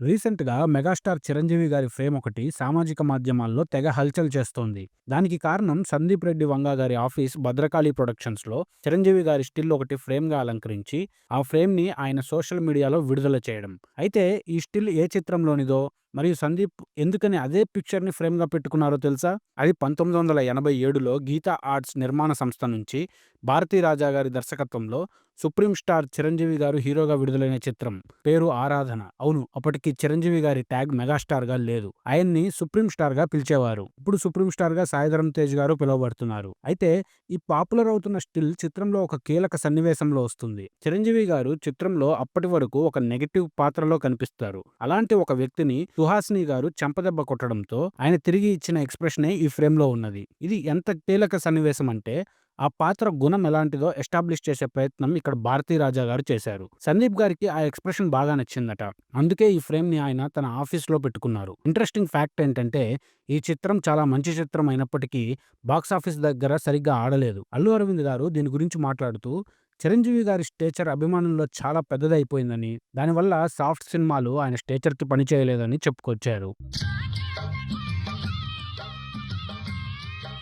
రీసెంట్‌గా మెగాస్టార్ చిరంజీవి గారి ఫ్రేమ్ ఒకటి సామాజిక మాధ్యమాల్లో తెగ హల్చల్ చేస్తోంది. దానికి కారణం సందీప్ రెడ్డి వంగా గారి ఆఫీస్ భద్రకాళి ప్రొడక్షన్స్‌లో చిరంజీవి గారి స్టిల్ ఒకటి ఫ్రేమ్‌గా అలంకరించి, ఆ ఫ్రేమ్‌ని ఆయన సోషల్ మీడియాలో విడుదల చేయడం. అయితే ఈ స్టిల్ ఏ చిత్రంలోనిదో, మరియు సందీప్ ఎందుకని అదే పిక్చర్‌ని ఫ్రేమ్‌గా పెట్టుకున్నారో తెలుసా? అది 1987లో గీతా ఆర్ట్స్ నిర్మాణ సంస్థ నుంచి భారతీ రాజా గారి దర్శకత్వంలో 'సుప్రీం స్టార్ చిరంజీవి' గారు హీరోగా విడుదలైన చిత్రం. పేరు 'ఆరాధన'. అవును, అప్పటికి చిరంజీవి గారి ట్యాగ్ మెగాస్టార్‌గా లేదు. ఆయన్ని 'సుప్రీం స్టార్‌గా' పిలిచేవారు. ఇప్పుడు 'సుప్రీం స్టార్‌గా' సాయిధరమ్ తేజ్ గారు పిలువబడుతున్నారు. అయితే ఈ పాపులర్ అవుతున్న స్టిల్ చిత్రంలో ఒక కీలక సన్నివేశంలో వస్తుంది. చిరంజీవి గారు చిత్రంలో అప్పటి వరకు ఒక నెగెటివ్ పాత్రలో కనిపిస్తారు. అలాంటి ఒక వ్యక్తిని సుహాసిని గారు చెంపదెబ్బ కొట్టడంతో ఆయన తిరిగి ఇచ్చిన ఎక్స్‌ప్రెషనే ఈ ఫ్రేమ్‌లో ఉన్నది. ఇది ఎంత కీలక సన్నివేశం అంటే, ఆ పాత్ర గుణం ఎలాంటిదో ఎస్టాబ్లిష్ చేసే ప్రయత్నం ఇక్కడ భారతీ రాజా గారు చేశారు. సందీప్ గారికి ఆ ఎక్స్‌ప్రెషన్ బాగా నచ్చిందట. అందుకే ఈ ఫ్రేమ్‌ని ఆయన తన ఆఫీస్‌లో పెట్టుకున్నారు. ఇంట్రెస్టింగ్ ఫ్యాక్ట్ ఏంటంటే, ఈ చిత్రం చాలా మంచి చిత్రం అయినప్పటికీ బాక్సాఫీస్ దగ్గర సరిగ్గా ఆడలేదు. అల్లు అరవింద్ గారు దీని గురించి మాట్లాడుతూ, చిరంజీవి గారి స్టేచర్ అభిమానుల్లో చాలా పెద్దదయిపోయిందని, దానివల్ల సాఫ్ట్ సినిమాలు ఆయన స్టేచర్‌కి పనిచేయలేదని చెప్పుకొచ్చారు.